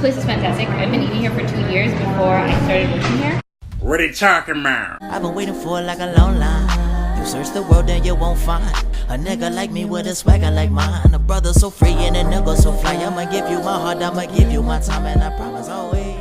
place is fantastic. I've been eating here for 2 years before I started working here. What are you talking about? I've been waiting for like a long line. You search the world and you won't find a nigga like me with a swagger like mine. A brother so free and a nigga so fly. I'ma give you my heart, I'ma give you my time, and I promise always.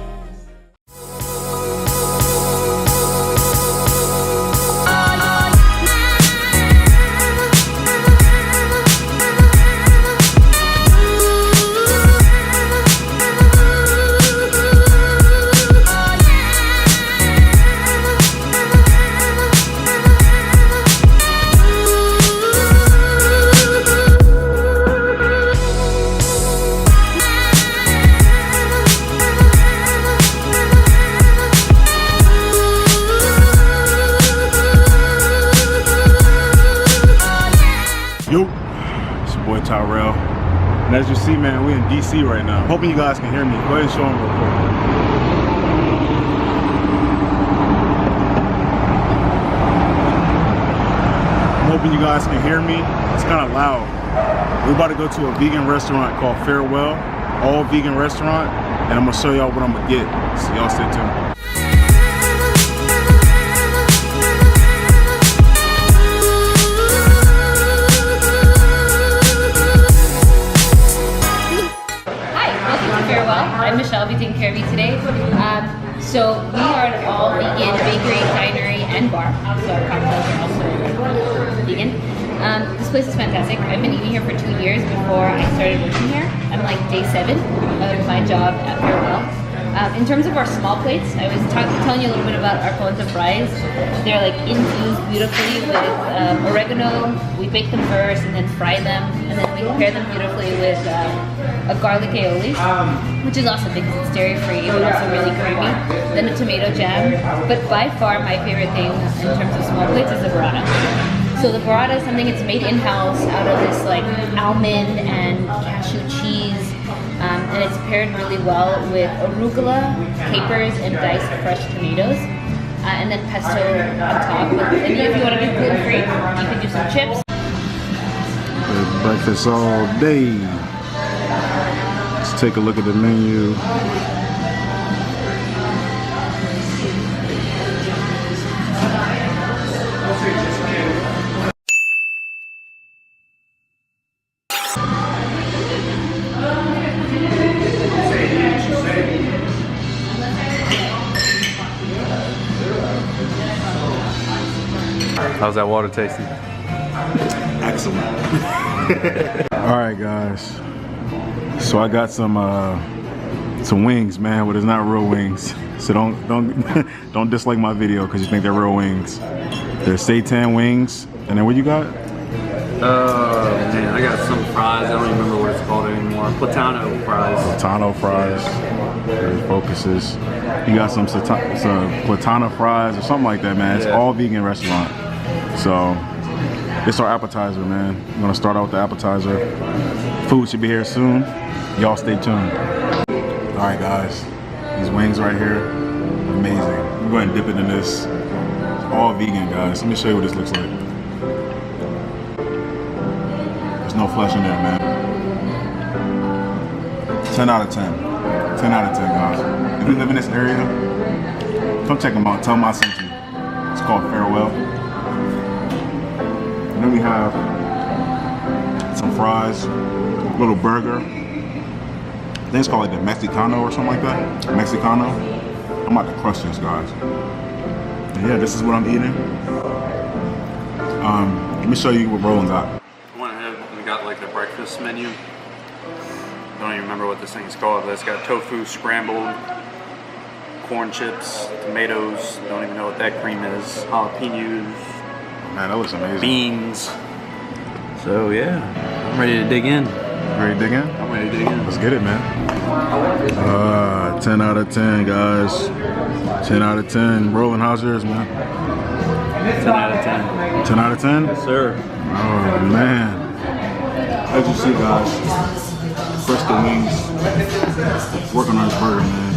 Yo, it's your boy Tyrell. And as you see, man, we in DC right now. Hoping you guys can hear me. Go ahead and show them real quick. I'm hoping you guys can hear me. It's kind of loud. We're about to go to a vegan restaurant called Farewell, all vegan restaurant, and I'm gonna show y'all what I'm gonna get. So y'all stay tuned. I'm Michelle, I'll be taking care of you today. So we are an all vegan bakery, dinery, and bar. So our cocktails are also vegan. This place is fantastic. I've been eating here for 2 years before I started working here. I'm like day 7 of my job at Farewell. In terms of our small plates, I was telling you a little bit about our polenta fries. They're like infused beautifully with oregano. We bake them first and then fry them, and then we pair them beautifully with a garlic aioli, which is awesome because it's dairy-free but also really creamy. Then a tomato jam. But by far my favorite thing in terms of small plates is the burrata. So the burrata is something that's made in-house out of this like almond and cashew cheese. And it's paired really well with arugula, capers, and diced fresh tomatoes. And then pesto on top. And if you want to be gluten-free, you can do some chips. Breakfast all day. Let's take a look at the menu. How's that water tasting? Excellent. All right, guys. So I got some wings, man, but it's not real wings. So don't dislike my video because you think they're real wings. They're seitan wings. And then what you got? Man, I got some fries. I don't even remember what it's called anymore. Platano fries. Platano fries. There's focuses. You got some platano fries or something like that, man. It's all vegan restaurant. So it's our appetizer, man. I'm gonna start out with the appetizer. Food should be here soon. Y'all stay tuned. All right, guys. These wings right here, amazing. I'm going to dip it in this. It's all vegan, guys. Let me show you what this looks like. There's no flesh in there, man. 10 out of 10. 10 out of 10, guys. If you live in this area, come check them out. Tell them I sent you. It's called Farewell. And then we have some fries, a little burger. I think it's called like the Mexicano or something like that. Mexicano. I'm about to crush this, guys. And yeah, this is what I'm eating. Let me show you what Roland's got. I went ahead and we got like the breakfast menu. Don't even remember what this thing's called, but it's got tofu scrambled, corn chips, tomatoes, don't even know what that cream is, jalapenos. Man, that looks amazing. Beans. So yeah, I'm ready to dig in. Ready to dig in? I'm ready to dig in. Let's get it, man. 10 out of 10, guys. 10 out of 10. Roland, how's yours, man? 10 out of 10. 10 out of 10? Yes, sir. Oh, man. As you see, guys, fresh the wings. Working on this burger, man.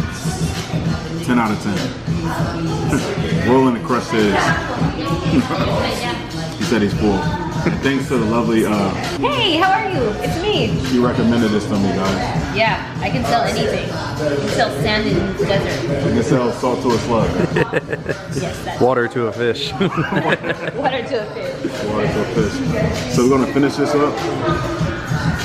10 out of 10. Roland the crust is. He said he's full. Thanks to the lovely, Hey, how are you? It's me. she recommended this to me, guys. Yeah, I can sell anything. I can sell sand in the desert. You can sell salt to a slug. Yes, that's Water to a fish. water to a fish. Water to a fish. So we're gonna finish this up.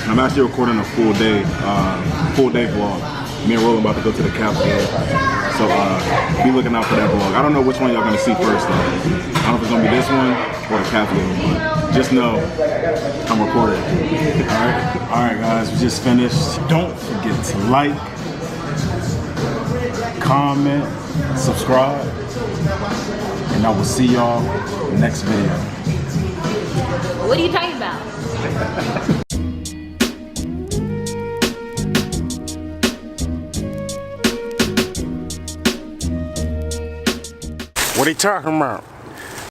I'm actually recording a full day vlog. Me and Roland about to go to the Capitol. So be looking out for that vlog. I don't know which one y'all gonna see first though. I don't know if it's gonna be this one or the Capitol one. Just know I'm recording. Alright guys, we just finished. Don't forget to like, comment, subscribe, and I will see y'all next video. What are you talking about? What are you talking about?